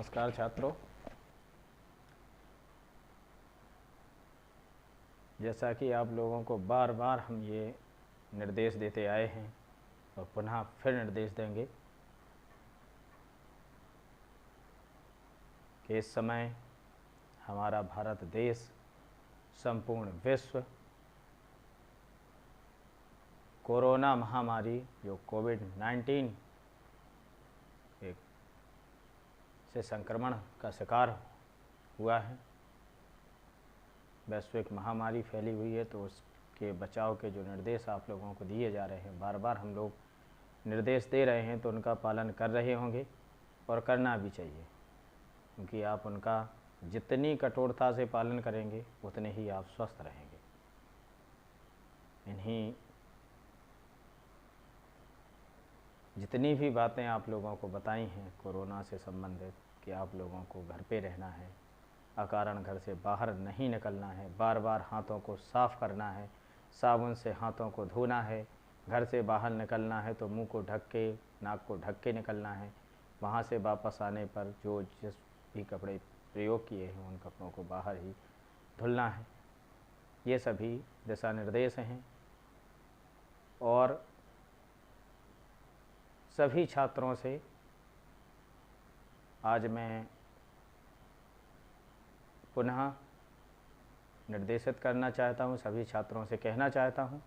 नमस्कार छात्रों। जैसा कि आप लोगों को बार बार हम ये निर्देश देते आए हैं और पुनः फिर निर्देश देंगे कि इस समय हमारा भारत देश संपूर्ण विश्व कोरोना महामारी जो कोविड-19 से संक्रमण का शिकार हुआ है, वैश्विक महामारी फैली हुई है। तो उसके बचाव के जो निर्देश आप लोगों को दिए जा रहे हैं, बार बार हम लोग निर्देश दे रहे हैं, तो उनका पालन कर रहे होंगे और करना भी चाहिए, क्योंकि आप उनका जितनी कठोरता से पालन करेंगे उतने ही आप स्वस्थ रहेंगे। इन्हीं जितनी भी बातें आप लोगों को बताई हैं कोरोना से संबंधित कि आप लोगों को घर पे रहना है, अकारण घर से बाहर नहीं निकलना है, बार बार हाथों को साफ़ करना है, साबुन से हाथों को धोना है, घर से बाहर निकलना है तो मुंह को ढक के, नाक को ढक के निकलना है, वहाँ से वापस आने पर जो जिस भी कपड़े प्रयोग किए हैं उन कपड़ों को बाहर ही धुलना है। ये सभी दिशा निर्देश हैं और सभी छात्रों से आज मैं पुनः निर्देशित करना चाहता हूँ, सभी छात्रों से कहना चाहता हूँ,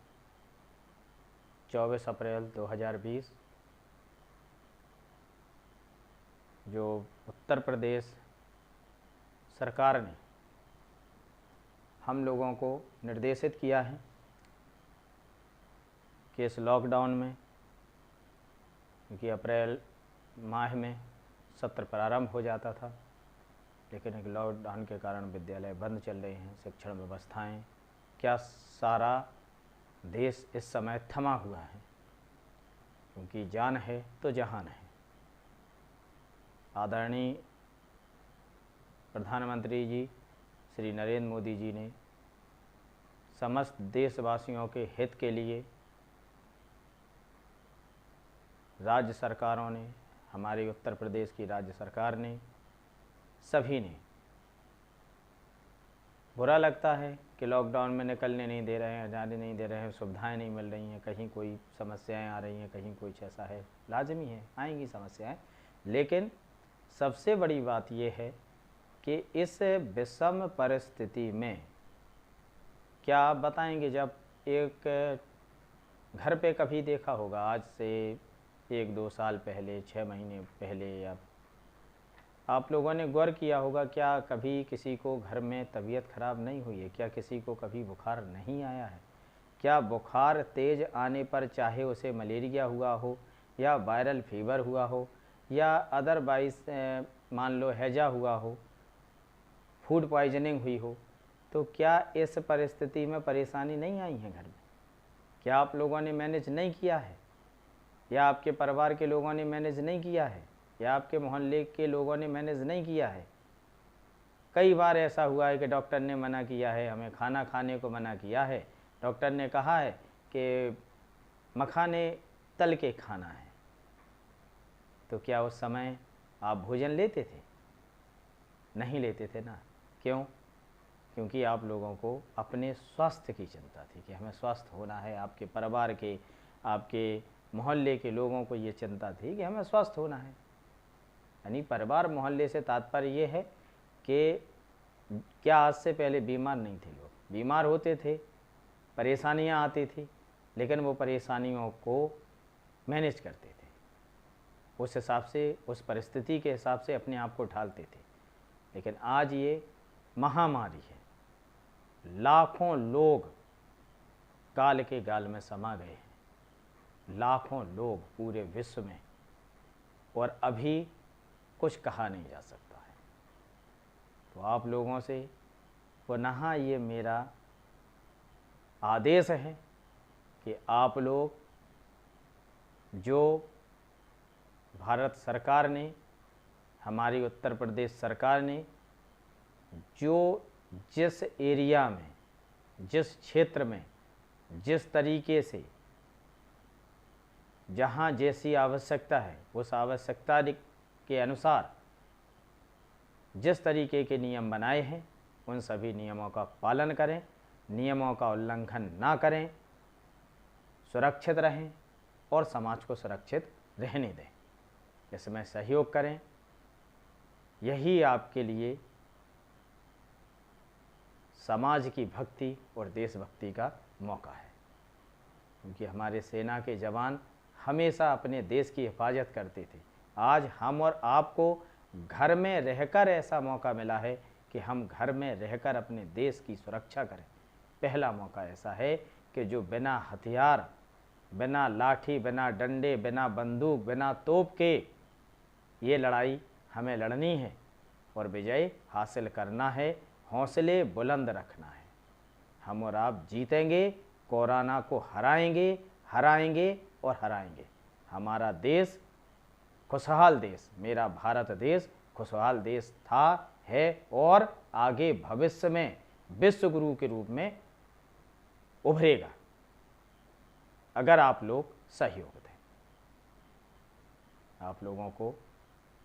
24 अप्रैल 2020 जो उत्तर प्रदेश सरकार ने हम लोगों को निर्देशित किया है कि इस लॉकडाउन में, क्योंकि अप्रैल माह में सत्र प्रारंभ हो जाता था, लेकिन एक लॉकडाउन के कारण विद्यालय बंद चल रहे हैं, शिक्षण व्यवस्थाएं, क्या सारा देश इस समय थमा हुआ है, क्योंकि जान है तो जहान है। आदरणीय प्रधानमंत्री जी श्री नरेंद्र मोदी जी ने समस्त देशवासियों के हित के लिए राज्य सरकारों ने, हमारे उत्तर प्रदेश की राज्य सरकार ने, सभी ने, बुरा लगता है कि लॉकडाउन में निकलने नहीं दे रहे हैं, जाने नहीं दे रहे हैं, सुविधाएं नहीं मिल रही हैं, कहीं कोई समस्याएं आ रही हैं, कहीं कुछ ऐसा है, लाजमी है, आएंगी समस्याएं। लेकिन सबसे बड़ी बात यह है कि इस विषम परिस्थिति में क्या आप बताएंगे, जब एक घर पे कभी देखा होगा आज से 1-2 साल पहले, 6 महीने पहले, या आप लोगों ने गौर किया होगा, क्या कभी किसी को घर में तबीयत ख़राब नहीं हुई है? क्या किसी को कभी बुखार नहीं आया है? क्या बुखार तेज़ आने पर, चाहे उसे मलेरिया हुआ हो या वायरल फीवर हुआ हो या अदरवाइज मान लो हैजा हुआ हो, फूड पॉइजनिंग हुई हो, तो क्या इस परिस्थिति में परेशानी नहीं आई है घर में? क्या आप लोगों ने मैनेज नहीं किया है, या आपके परिवार के लोगों ने मैनेज नहीं किया है, या आपके मोहल्ले के लोगों ने मैनेज नहीं किया है? कई बार ऐसा हुआ है कि डॉक्टर ने मना किया है, हमें खाना खाने को मना किया है, डॉक्टर ने कहा है कि मखाने तल के खाना है, तो क्या उस समय आप भोजन लेते थे? नहीं लेते थे ना। क्यों? क्योंकि आप लोगों को अपने स्वास्थ्य की चिंता थी कि हमें स्वस्थ होना है। आपके परिवार के, आपके मोहल्ले के लोगों को ये चिंता थी कि हमें स्वस्थ होना है। यानी परिवार मोहल्ले से तात्पर्य ये है कि क्या आज से पहले बीमार नहीं थे लोग? बीमार होते थे, परेशानियां आती थी, लेकिन वो परेशानियों को मैनेज करते थे, उस हिसाब से, उस परिस्थिति के हिसाब से अपने आप को ढालते थे। लेकिन आज ये महामारी है, लाखों लोग काल के गाल में समा गए हैं, लाखों लोग पूरे विश्व में, और अभी कुछ कहा नहीं जा सकता है। तो आप लोगों से पुनः ये मेरा आदेश है कि आप लोग, जो भारत सरकार ने, हमारी उत्तर प्रदेश सरकार ने, जो जिस एरिया में, जिस क्षेत्र में, जिस तरीके से, जहाँ जैसी आवश्यकता है, उस आवश्यकता के अनुसार जिस तरीके के नियम बनाए हैं उन सभी नियमों का पालन करें, नियमों का उल्लंघन ना करें, सुरक्षित रहें और समाज को सुरक्षित रहने दें। इसमें सहयोग करें, यही आपके लिए समाज की भक्ति और देशभक्ति का मौका है। क्योंकि हमारे सेना के जवान हमेशा अपने देश की हिफाजत करते थे। आज हम और आपको घर में रहकर ऐसा मौका मिला है कि हम घर में रहकर अपने देश की सुरक्षा करें। पहला मौका ऐसा है कि जो बिना हथियार, बिना लाठी, बिना डंडे, बिना बंदूक, बिना तोप के ये लड़ाई हमें लड़नी है और विजय हासिल करना है, हौसले बुलंद रखना है। हम और आप जीतेंगे, कोरोना को हराएंगे, हराएंगे और हराएंगे। हमारा देश खुशहाल देश, मेरा भारत देश खुशहाल देश था, है और आगे भविष्य में विश्व गुरु के रूप में उभरेगा अगर आप लोग सहयोग दें। आप लोगों को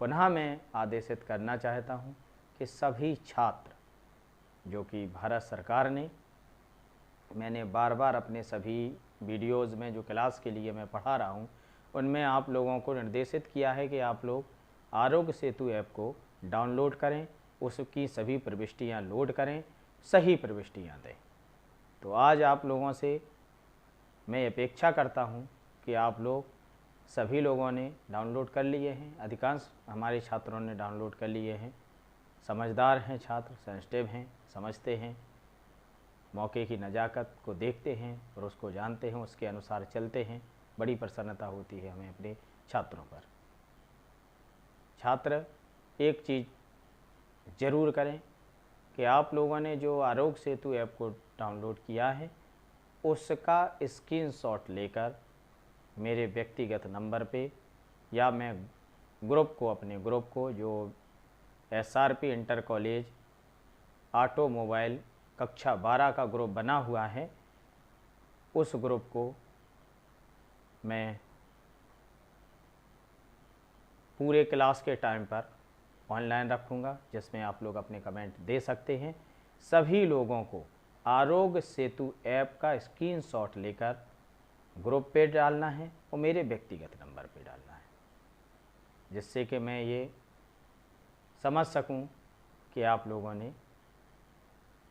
पुनः मैं आदेशित करना चाहता हूं कि सभी छात्र जो कि भारत सरकार ने, मैंने बार बार अपने सभी वीडियोज़ में जो क्लास के लिए मैं पढ़ा रहा हूं उनमें आप लोगों को निर्देशित किया है कि आप लोग आरोग्य सेतु ऐप को डाउनलोड करें, उसकी सभी प्रविष्टियां लोड करें, सही प्रविष्टियां दें। तो आज आप लोगों से मैं अपेक्षा करता हूं कि आप लोग सभी लोगों ने डाउनलोड कर लिए हैं, अधिकांश हमारे छात्रों ने डाउनलोड कर लिए हैं। समझदार हैं छात्र, सेंसिटिव हैं, समझते हैं, मौके की नज़ाकत को देखते हैं और उसको जानते हैं, उसके अनुसार चलते हैं। बड़ी प्रसन्नता होती है हमें अपने छात्रों पर। छात्र एक चीज़ ज़रूर करें कि आप लोगों ने जो आरोग्य सेतु ऐप को डाउनलोड किया है उसका स्क्रीनशॉट लेकर मेरे व्यक्तिगत नंबर पे या मैं ग्रुप को, अपने ग्रुप को जो SRP इंटर कॉलेज ऑटोमोबाइल कक्षा 12 का ग्रुप बना हुआ है, उस ग्रुप को मैं पूरे क्लास के टाइम पर ऑनलाइन रखूँगा, जिसमें आप लोग अपने कमेंट दे सकते हैं। सभी लोगों को आरोग्य सेतु ऐप का स्क्रीनशॉट लेकर ग्रुप पे डालना है और मेरे व्यक्तिगत नंबर पे डालना है, जिससे कि मैं ये समझ सकूं कि आप लोगों ने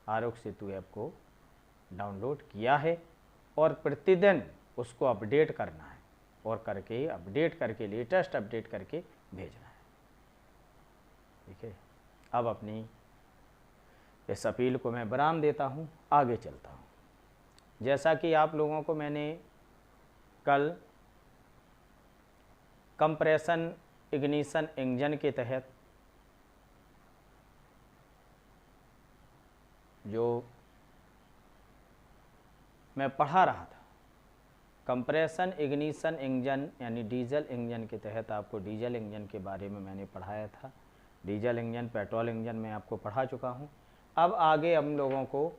आरोग्य सेतु ऐप को डाउनलोड किया है और प्रतिदिन उसको अपडेट करना है और करके अपडेट करके लेटेस्ट अपडेट करके भेजना है। ठीक है, अब अपनी इस अपील को मैं विराम देता हूँ, आगे चलता हूँ। जैसा कि आप लोगों को मैंने कल कंप्रेशन इग्निशन इंजन के तहत जो मैं पढ़ा रहा था, कंप्रेशन इग्निशन इंजन यानी डीजल इंजन के तहत आपको डीजल इंजन के बारे में मैंने पढ़ाया था। डीजल इंजन, पेट्रोल इंजन मैं आपको पढ़ा चुका हूँ। अब आगे हम लोगों को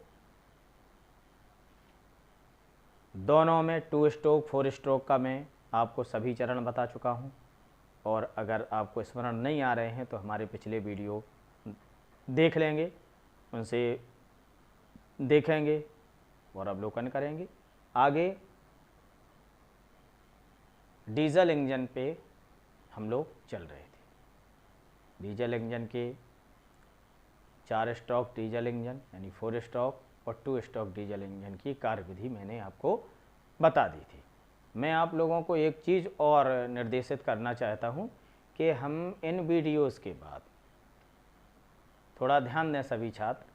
दोनों में 2 स्ट्रोक 4 स्ट्रोक का मैं आपको सभी चरण बता चुका हूँ। और अगर आपको स्मरण नहीं आ रहे हैं तो हमारे पिछले वीडियो देख लेंगे, उनसे देखेंगे और अवलोकन करेंगे। आगे डीजल इंजन पे हम लोग चल रहे थे। डीजल इंजन के 4 स्ट्रोक डीजल इंजन यानी 4 स्ट्रोक और 2 स्ट्रोक डीजल इंजन की कार्यविधि मैंने आपको बता दी थी। मैं आप लोगों को एक चीज़ और निर्देशित करना चाहता हूं कि हम इन वीडियोस के बाद थोड़ा ध्यान दें सभी छात्र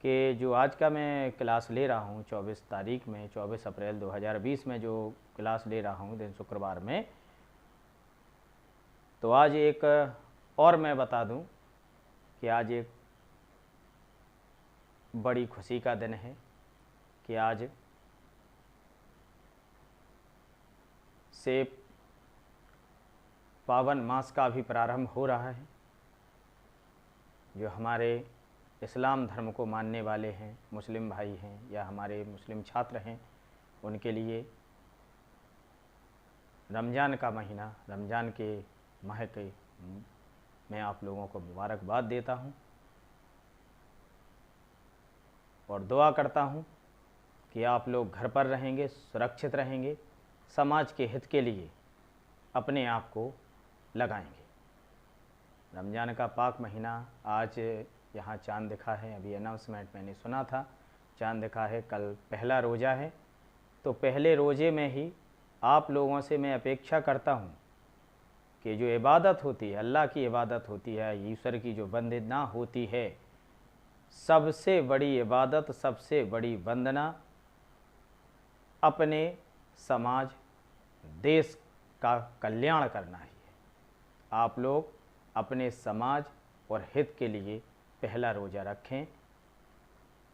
कि जो आज का मैं क्लास ले रहा हूं 24 तारीख में, 24 अप्रैल 2020 में जो क्लास ले रहा हूं दिन शुक्रवार में, तो आज एक और मैं बता दूं कि आज एक बड़ी खुशी का दिन है कि आज से पावन मास का भी प्रारंभ हो रहा है। जो हमारे इस्लाम धर्म को मानने वाले हैं, मुस्लिम भाई हैं या हमारे मुस्लिम छात्र हैं, उनके लिए रमज़ान का महीना, रमज़ान के माह के मैं आप लोगों को मुबारकबाद देता हूँ और दुआ करता हूँ कि आप लोग घर पर रहेंगे, सुरक्षित रहेंगे, समाज के हित के लिए अपने आप को लगाएंगे। रमज़ान का पाक महीना, आज यहाँ चाँद दिखा है, अभी अनाउंसमेंट मैंने सुना था, चाँद दिखा है, कल पहला रोज़ा है। तो पहले रोज़े में ही आप लोगों से मैं अपेक्षा करता हूँ कि जो इबादत होती है, अल्लाह की इबादत होती है, ईश्वर की जो वंदना होती है, सबसे बड़ी इबादत, सबसे बड़ी वंदना अपने समाज, देश का कल्याण करना ही है। आप लोग अपने समाज और हित के लिए पहला रोज़ा रखें,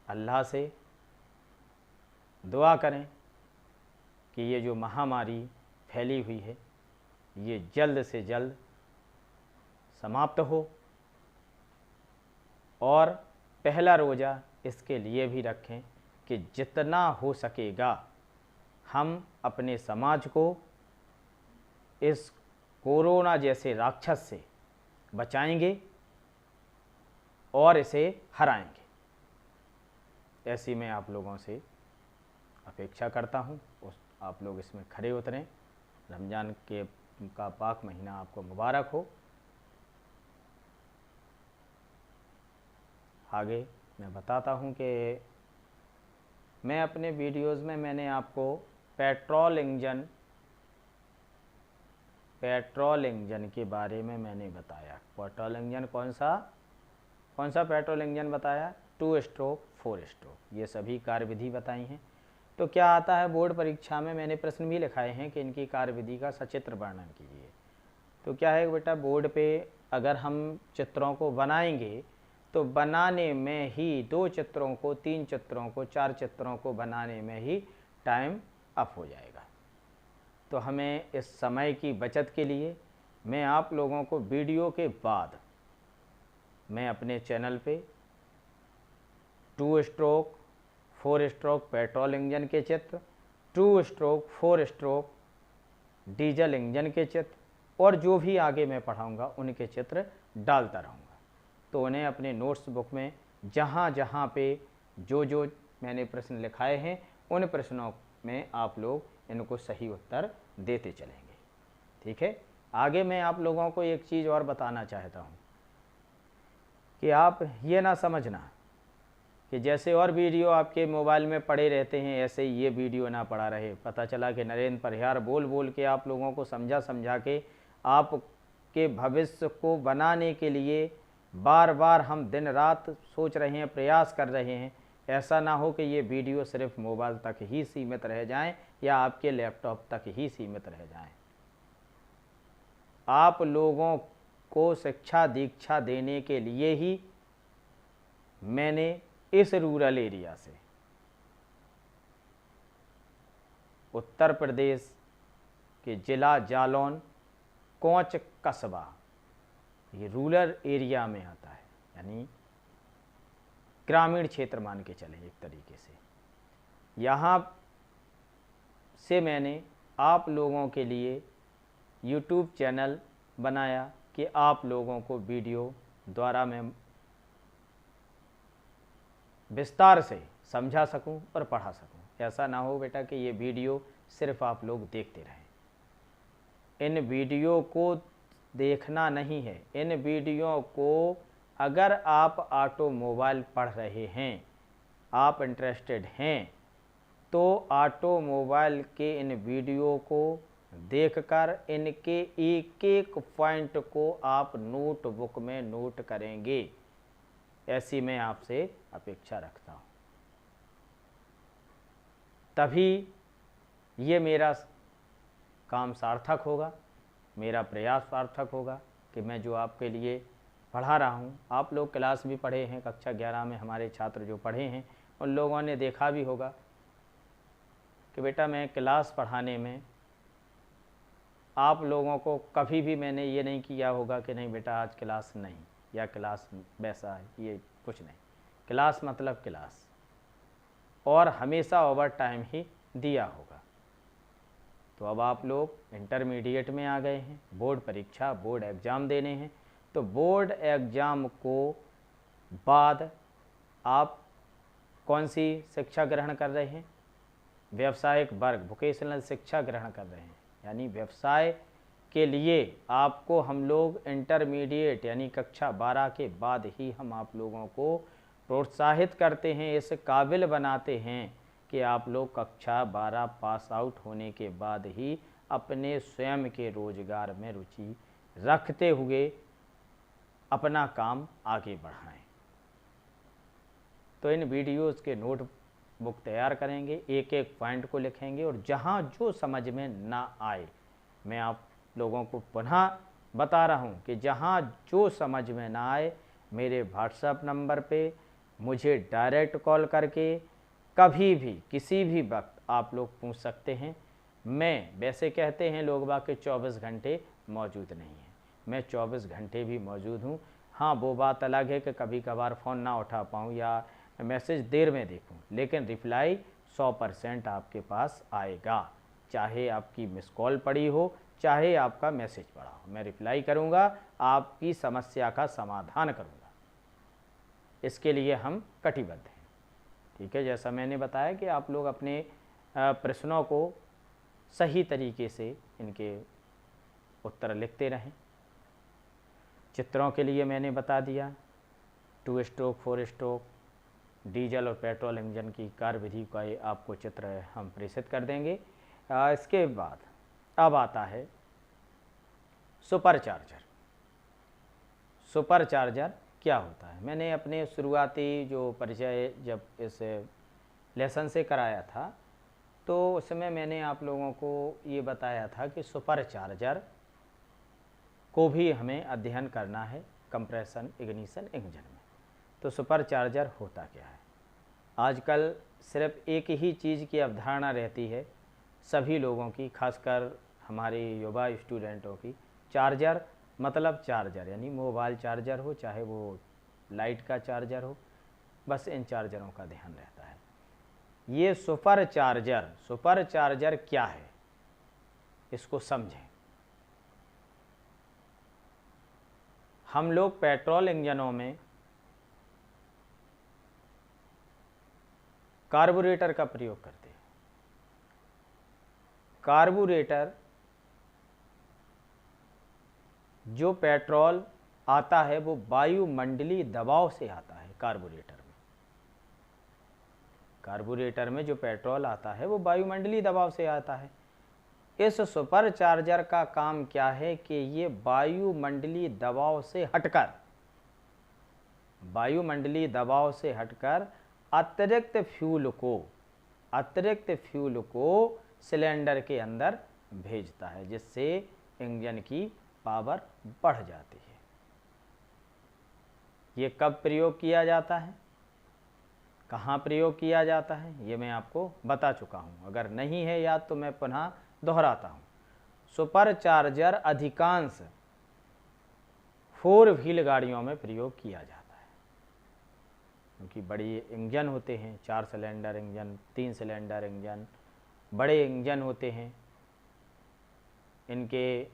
अल्लाह से दुआ करें कि ये जो महामारी फैली हुई है ये जल्द से जल्द समाप्त हो, और पहला रोज़ा इसके लिए भी रखें कि जितना हो सकेगा हम अपने समाज को इस कोरोना जैसे राक्षस से बचाएंगे और इसे हराएंगे। ऐसी मैं आप लोगों से अपेक्षा करता हूँ, आप लोग इसमें खरे उतरें। रमज़ान का पाक महीना आपको मुबारक हो। आगे मैं बताता हूँ कि मैं अपने वीडियोज़ में मैंने आपको पेट्रोल इंजन के बारे में मैंने बताया। पेट्रोल इंजन कौन सा पेट्रोल इंजन बताया? 2 स्ट्रोक, 4 स्ट्रोक, ये सभी कार्यविधि बताई हैं। तो क्या आता है बोर्ड परीक्षा में, मैंने प्रश्न भी लिखाए हैं कि इनकी कार्यविधि का सचित्र वर्णन कीजिए। तो क्या है बेटा, बोर्ड पे अगर हम चित्रों को बनाएंगे तो बनाने में ही 2 चित्रों को, 3 चित्रों को, 4 चित्रों को बनाने में ही टाइम अप हो जाएगा। तो हमें इस समय की बचत के लिए मैं आप लोगों को वीडियो के बाद मैं अपने चैनल पे 2 स्ट्रोक, 4 स्ट्रोक पेट्रोल इंजन के चित्र, 2 स्ट्रोक, 4 स्ट्रोक डीजल इंजन के चित्र और जो भी आगे मैं पढ़ाऊँगा उनके चित्र डालता रहूँगा। तो उन्हें अपने नोट्स बुक में जहाँ जहाँ पे जो मैंने प्रश्न लिखाए हैं उन प्रश्नों में आप लोग इनको सही उत्तर देते चलेंगे। ठीक है। आगे मैं आप लोगों को एक चीज़ और बताना चाहता हूँ कि आप ये ना समझना कि जैसे और वीडियो आपके मोबाइल में पड़े रहते हैं ऐसे ही ये वीडियो ना पड़ा रहे। पता चला कि नरेंद्र परिहार बोल बोल के आप लोगों को समझा के आपके भविष्य को बनाने के लिए बार बार हम दिन रात सोच रहे हैं, प्रयास कर रहे हैं। ऐसा ना हो कि ये वीडियो सिर्फ मोबाइल तक ही सीमित रह जाएं या आपके लैपटॉप तक ही सीमित रह जाएं। आप लोगों को शिक्षा दीक्षा देने के लिए ही मैंने इस रूरल एरिया से उत्तर प्रदेश के जिला जालौन, कोंच कस्बा, ये रूरल एरिया में आता है, यानी ग्रामीण क्षेत्र मान के चले एक तरीके से। यहाँ से मैंने आप लोगों के लिए यूट्यूब चैनल बनाया कि आप लोगों को वीडियो द्वारा मैं विस्तार से समझा सकूं और पढ़ा सकूं। ऐसा ना हो बेटा कि ये वीडियो सिर्फ आप लोग देखते रहें। इन वीडियो को देखना नहीं है, इन वीडियो को अगर आप ऑटोमोबाइल पढ़ रहे हैं, आप इंटरेस्टेड हैं, तो ऑटोमोबाइल के इन वीडियो को देखकर इनके एक एक पॉइंट को आप नोटबुक में नोट करेंगे। ऐसी मैं आपसे अपेक्षा रखता हूँ। तभी ये मेरा काम सार्थक होगा, मेरा प्रयास सार्थक होगा कि मैं जो आपके लिए पढ़ा रहा हूँ, आप लोग क्लास भी पढ़े हैं, कक्षा 11 में हमारे छात्र जो पढ़े हैं उन लोगों ने देखा भी होगा कि बेटा मैं क्लास पढ़ाने में आप लोगों को कभी भी मैंने ये नहीं किया होगा कि नहीं बेटा आज क्लास नहीं, या क्लास वैसा है, ये कुछ नहीं। क्लास मतलब क्लास, और हमेशा ओवर टाइम ही दिया होगा। तो अब आप लोग इंटरमीडिएट में आ गए हैं, बोर्ड परीक्षा, बोर्ड एग्ज़ाम देने हैं, तो बोर्ड एग्ज़ाम को बाद आप कौन सी शिक्षा ग्रहण कर रहे हैं? व्यावसायिक वर्ग, वोकेशनल शिक्षा ग्रहण कर रहे हैं। यानी व्यवसाय के लिए आपको हम लोग इंटरमीडिएट यानी कक्षा 12 के बाद ही हम आप लोगों को प्रोत्साहित करते हैं, इस काबिल बनाते हैं कि आप लोग कक्षा 12 पास आउट होने के बाद ही अपने स्वयं के रोजगार में रुचि रखते हुए अपना काम आगे बढ़ाएं। तो इन वीडियोस के नोटबुक तैयार करेंगे, एक एक पॉइंट को लिखेंगे और जहाँ जो समझ में ना आए, मैं आप लोगों को पुनः बता रहा हूँ कि जहाँ जो समझ में ना आए मेरे व्हाट्सएप नंबर पे मुझे डायरेक्ट कॉल करके कभी भी किसी भी वक्त आप लोग पूछ सकते हैं। मैं वैसे कहते हैं लोग बाकी 24 घंटे मौजूद नहीं है, मैं 24 घंटे भी मौजूद हूँ। हाँ, वो बात अलग है कि कभी कभार फ़ोन ना उठा पाऊँ या मैसेज देर में देखूँ, लेकिन रिप्लाई 100% आपके पास आएगा। चाहे आपकी मिस कॉल पड़ी हो, चाहे आपका मैसेज पड़ा हो, मैं रिप्लाई करूँगा, आपकी समस्या का समाधान करूँगा। इसके लिए हम कटिबद्ध हैं। ठीक है, जैसा मैंने बताया कि आप लोग अपने प्रश्नों को सही तरीके से इनके उत्तर लिखते रहें। चित्रों के लिए मैंने बता दिया 2 स्ट्रोक 4 स्ट्रोक डीजल और पेट्रोल इंजन की कार्यविधि का आपको चित्र हम प्रेषित कर देंगे। इसके बाद अब आता है सुपर चार्जर। सुपर चार्जर क्या होता है? मैंने अपने शुरुआती जो परिचय जब इस लेसन से कराया था तो उसमें मैंने आप लोगों को ये बताया था कि सुपर चार्जर को भी हमें अध्ययन करना है कंप्रेशन इग्निशन इंजन में। तो सुपर चार्जर होता क्या है? आजकल सिर्फ एक ही चीज़ की अवधारणा रहती है सभी लोगों की, खासकर हमारे युवा स्टूडेंटों की। चार्जर मतलब चार्जर यानी मोबाइल चार्जर हो, चाहे वो लाइट का चार्जर हो, बस इन चार्जरों का ध्यान रहता है। ये सुपर चार्जर क्या है इसको समझें। हम लोग पेट्रोल इंजनों में कार्बोरेटर का प्रयोग करते हैं। कार्बोरेटर जो पेट्रोल आता है वो वायुमंडलीय दबाव से आता है। कार्बोरेटर में जो पेट्रोल आता है वो वायुमंडलीय दबाव से आता है। इस सुपर चार्जर का काम क्या है कि ये वायुमंडलीय दबाव से हटकर अतिरिक्त फ्यूल को सिलेंडर के अंदर भेजता है, जिससे इंजन की पावर बढ़ जाती है। ये कब प्रयोग किया जाता है, कहाँ प्रयोग किया जाता है, ये मैं आपको बता चुका हूँ। अगर नहीं है याद तो मैं पुनः दोहराता हूँ। सुपर चार्जर अधिकांश 4 व्हील गाड़ियों में प्रयोग किया जाता है, क्योंकि बड़ी इंजन होते हैं, 4 सिलेंडर इंजन, 3 सिलेंडर इंजन, बड़े इंजन होते हैं। इनके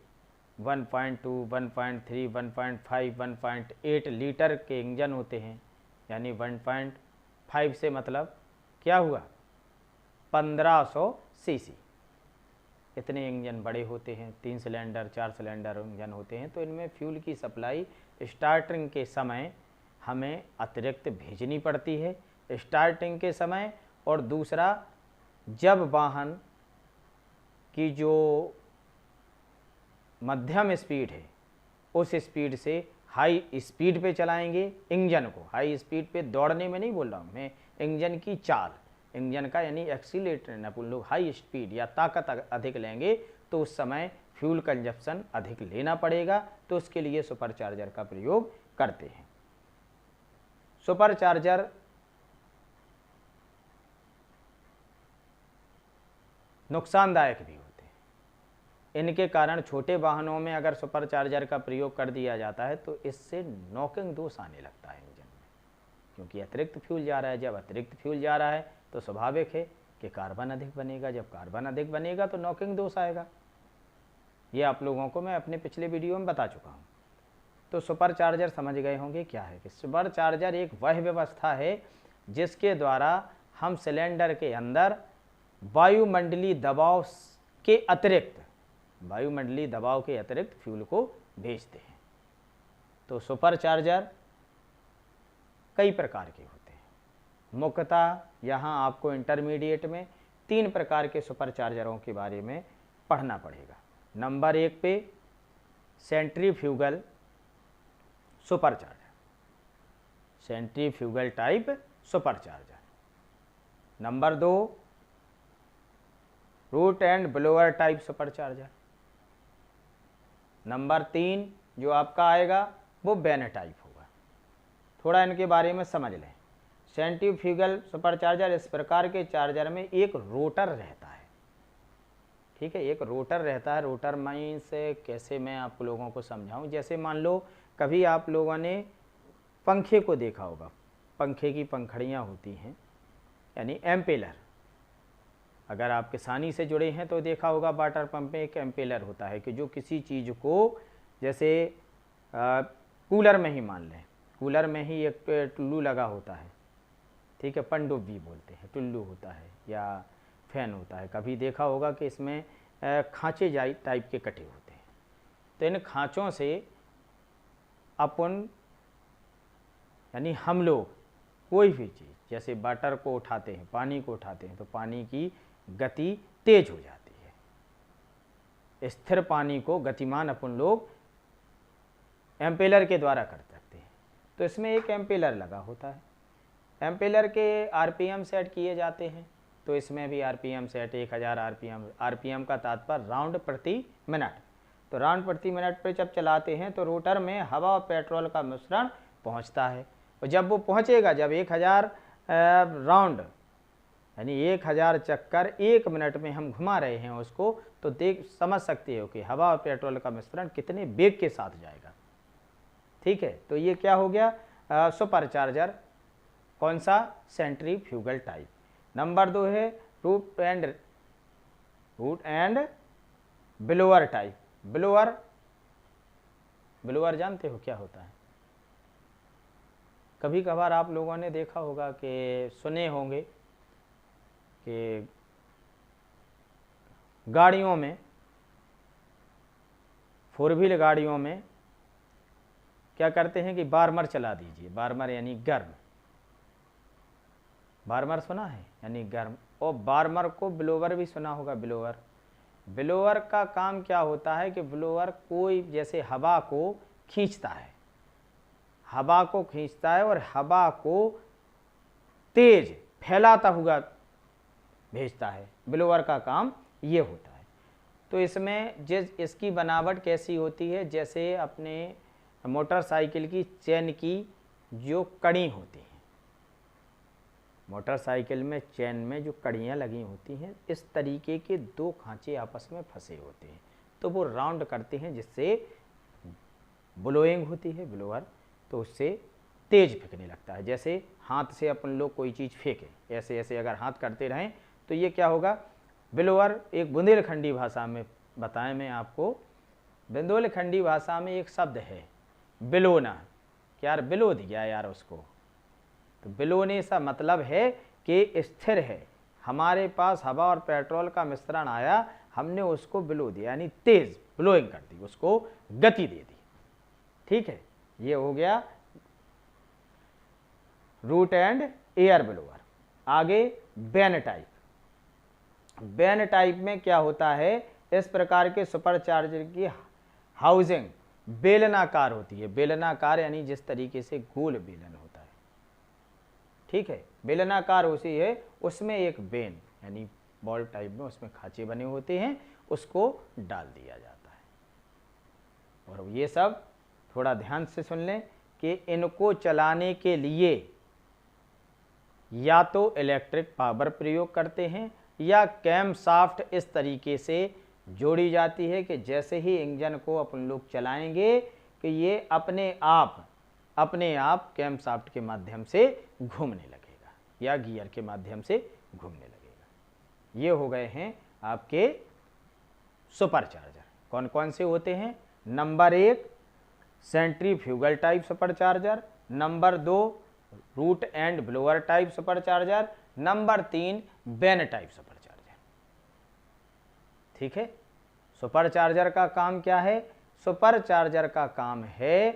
1.2, 1.3, 1.5, 1.8 लीटर के इंजन होते हैं। यानी 1.5 से मतलब क्या हुआ, 1500 सीसी। इतने इंजन बड़े होते हैं। 3 सिलेंडर 4 सिलेंडर इंजन होते हैं। तो इनमें फ्यूल की सप्लाई स्टार्टिंग के समय हमें अतिरिक्त भेजनी पड़ती है स्टार्टिंग के समय। और दूसरा, जब वाहन की जो मध्यम स्पीड है उस स्पीड से हाई स्पीड पे चलाएंगे इंजन को। हाई स्पीड पे दौड़ने में नहीं बोल रहा हूँ मैं, इंजन की चाल, इंजन का यानी एक्सीलेटर न अपन लोग हाई स्पीड या ताकत अधिक लेंगे तो उस समय फ्यूल कंजप्शन अधिक लेना पड़ेगा। तो उसके लिए सुपर चार्जर का प्रयोग करते हैं। सुपर चार्जर नुकसानदायक भी होते हैं। इनके कारण छोटे वाहनों में अगर सुपर चार्जर का प्रयोग कर दिया जाता है तो इससे नॉकिंग दोष आने लगता है इंजन में, क्योंकि अतिरिक्त फ्यूल जा रहा है। जब अतिरिक्त फ्यूल जा रहा है तो स्वाभाविक है कि कार्बन अधिक बनेगा। जब कार्बन अधिक बनेगा तो नॉकिंग दोष आएगा। ये आप लोगों को मैं अपने पिछले वीडियो में बता चुका हूँ। तो सुपर चार्जर समझ गए होंगे क्या है कि सुपर चार्जर एक वह व्यवस्था है जिसके द्वारा हम सिलेंडर के अंदर वायुमंडलीय दबाव के अतिरिक्त फ्यूल को भेजते हैं। तो सुपर चार्जर कई प्रकार के होते हैं। मुख्यतः यहाँ आपको इंटरमीडिएट में 3 प्रकार के सुपर चार्जरों के बारे में पढ़ना पड़ेगा। नंबर 1 पे centrifugal super charger, centrifugal type super charger. Number 2 root and blower type super charger. Number 3 जो आपका आएगा वो वैन टाइप होगा। थोड़ा इनके बारे में समझ लें। सेंट्रीफ्यूगल सुपर चार्जर, इस प्रकार के चार्जर में एक रोटर रहता है, ठीक है, एक रोटर रहता है। रोटर मीन्स कैसे मैं आप लोगों को समझाऊं, जैसे मान लो कभी आप लोगों ने पंखे को देखा होगा, पंखे की पंखड़ियाँ होती हैं यानी एम्पेलर। अगर आप किसानी से जुड़े हैं तो देखा होगा वाटर पंप में एक एम्पेलर होता है कि जो किसी चीज़ को, जैसे कूलर में ही मान लें, कूलर में ही एक टुल्लू लगा होता है, ठीक है, पनडुब्बी बोलते हैं, टुल्लू होता है या फैन होता है। कभी देखा होगा कि इसमें खांचे टाइप के कटे होते हैं। तो इन खांचों से अपन यानी हम लोग कोई भी चीज़ जैसे वाटर को उठाते हैं, पानी को उठाते हैं, तो पानी की गति तेज हो जाती है। स्थिर पानी को गतिमान अपन लोग एम्पेलर के द्वारा कर सकते हैं। तो इसमें एक एम्पेलर लगा होता है। एम्पेलर के आरपीएम सेट किए जाते हैं। तो इसमें भी आरपीएम सेट 1000 आरपीएम। आरपीएम का तात्पर्य राउंड प्रति मिनट। तो राउंड प्रति मिनट पर जब चलाते हैं तो रोटर में हवा और पेट्रोल का मिश्रण पहुंचता है। और जब वो पहुंचेगा, जब 1000 राउंड यानी 1000 चक्कर 1 मिनट में हम घुमा रहे हैं उसको, तो समझ सकते हो कि हवा और पेट्रोल का मिश्रण कितने वेग के साथ जाएगा, ठीक है। तो ये क्या हो गया सुपर चार्जर, कौन सा, सेंट्रीफ्यूगल टाइप। नंबर 2 है root and blower type. Blower जानते हो क्या होता है? कभी कभार आप लोगों ने देखा होगा कि सुने होंगे कि गाड़ियों में, 4 व्हील गाड़ियों में क्या करते हैं कि बार्मर चला दीजिए। बार्मर यानी गर्म, बार्मर सुना है यानी गर्म। और बार्मर को ब्लोअर भी सुना होगा। ब्लोअर का काम क्या होता है कि ब्लोअर कोई जैसे हवा को खींचता है, और हवा को तेज फैलाता हुआ भेजता है। ब्लोअर का काम ये होता है। तो इसमें इसकी बनावट कैसी होती है, जैसे अपने मोटरसाइकिल की चेन की जो कड़ी होती हैं, मोटरसाइकिल में चेन में जो कड़ियाँ लगी होती हैं, इस तरीके के 2 खांचे आपस में फंसे होते हैं। तो वो राउंड करते हैं जिससे ब्लोइंग होती है, ब्लोअर, तो उससे तेज फेंकने लगता है। जैसे हाथ से अपन लोग कोई चीज़ फेंके, ऐसे ऐसे अगर हाथ करते रहें तो ये क्या होगा, ब्लोअर। एक बुंदेलखंडी भाषा में बताएं मैं आपको, बुंदेलखंडी भाषा में एक शब्द है बिलोना। क्या यार, बिलो दिया यार उसको। तो बिलोने सा मतलब है कि स्थिर है, हमारे पास हवा और पेट्रोल का मिश्रण आया, हमने उसको बिलो दिया यानी तेज ब्लोइंग कर दी, उसको गति दे दी, ठीक है। ये हो गया रूट एंड एयर ब्लोअर। आगे वैन टाइप। वैन टाइप में क्या होता है, इस प्रकार के सुपर चार्जर की हाउसिंग बेलनाकार होती है। बेलनाकार यानी जिस तरीके से गोल बेलन होता है, ठीक है, बेलनाकार होती है। उसमें एक वेन यानी बॉल टाइप में उसमें खांचे बने होते हैं, उसको डाल दिया जाता है। और ये सब थोड़ा ध्यान से सुन लें कि इनको चलाने के लिए या तो इलेक्ट्रिक पावर प्रयोग करते हैं या कैम शाफ्ट इस तरीके से जोड़ी जाती है कि जैसे ही इंजन को अपन लोग चलाएंगे कि ये अपने आप कैम शाफ्ट के माध्यम से घूमने लगेगा या गियर के माध्यम से घूमने लगेगा। ये हो गए हैं आपके सुपर चार्जर। कौन कौन से होते हैं? Number 1 centrifugal type supercharger, number 2 root and blower type supercharger, number 3 vane type supercharger. ठीक है। सुपरचार्जर का काम क्या है? सुपरचार्जर का काम है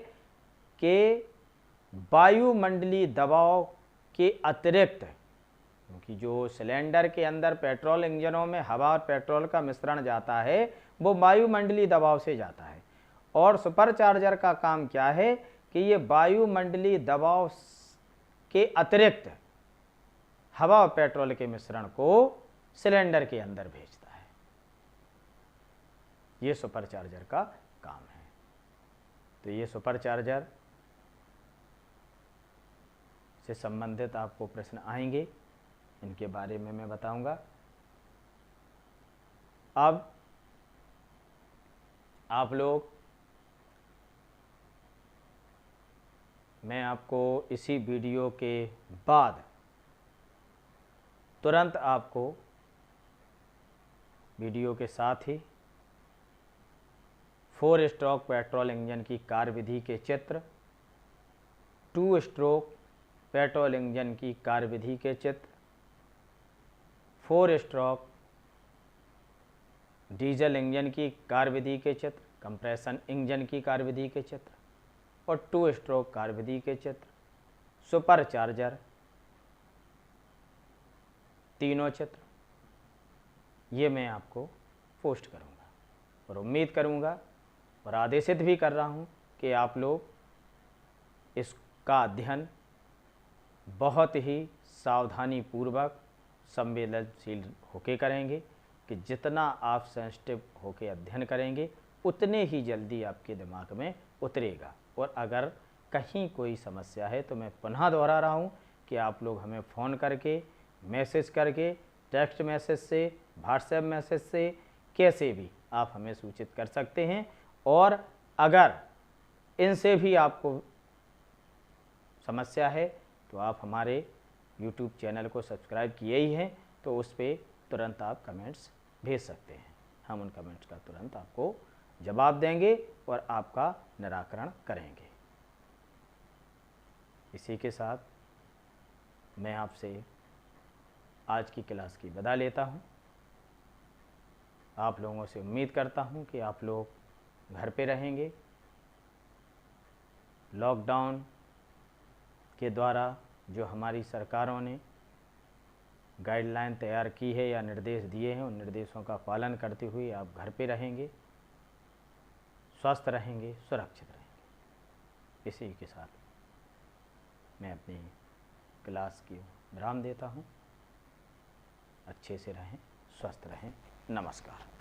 कि वायुमंडलीय दबाव के अतिरिक्त, क्योंकि जो सिलेंडर के अंदर पेट्रोल इंजनों में हवा और पेट्रोल का मिश्रण जाता है वो वायुमंडलीय दबाव से जाता है, और सुपरचार्जर का काम क्या है कि ये वायुमंडलीय दबाव के अतिरिक्त हवा और पेट्रोल के मिश्रण को सिलेंडर के अंदर भेजता है। ये सुपरचार्जर का काम है। तो ये सुपरचार्जर से संबंधित आपको प्रश्न आएंगे, इनके बारे में मैं बताऊंगा। अब आप लोग, मैं आपको इसी वीडियो के बाद तुरंत आपको वीडियो के साथ ही 4 स्ट्रोक पेट्रोल इंजन की कार्यविधि के चित्र, 2 स्ट्रोक पेट्रोल इंजन की कार्यविधि के चित्र, 4 स्ट्रोक डीजल इंजन की कार्यविधि के चित्र, कंप्रेशन इंजन की कार्यविधि के चित्र और 2 स्ट्रोक कार्यविधि के चित्र, सुपरचार्जर, तीनों चित्र ये मैं आपको पोस्ट करूंगा और उम्मीद करूंगा और आदेशित भी कर रहा हूं कि आप लोग इसका अध्ययन बहुत ही सावधानी पूर्वक संवेदनशील होके करेंगे, कि जितना आप सेंसिटिव होके अध्ययन करेंगे उतने ही जल्दी आपके दिमाग में उतरेगा। और अगर कहीं कोई समस्या है तो मैं पुनः दोहरा रहा हूँ कि आप लोग हमें फ़ोन करके, मैसेज करके, टेक्स्ट मैसेज से, व्हाट्सएप मैसेज से, कैसे भी आप हमें सूचित कर सकते हैं। और अगर इनसे भी आपको समस्या है तो आप हमारे YouTube चैनल को सब्सक्राइब किए ही हैं, तो उस पर तुरंत आप कमेंट्स भेज सकते हैं। हम उन कमेंट्स का तुरंत आपको जवाब देंगे और आपका निराकरण करेंगे। इसी के साथ मैं आपसे आज की क्लास की विदा लेता हूं। आप लोगों से उम्मीद करता हूं कि आप लोग घर पे रहेंगे। लॉकडाउन के द्वारा जो हमारी सरकारों ने गाइडलाइन तैयार की है या निर्देश दिए हैं, उन निर्देशों का पालन करते हुए आप घर पे रहेंगे, स्वस्थ रहेंगे, सुरक्षित रहेंगे। इसी के साथ मैं अपनी क्लास की विराम देता हूं। अच्छे से रहें, स्वस्थ रहें। नमस्कार।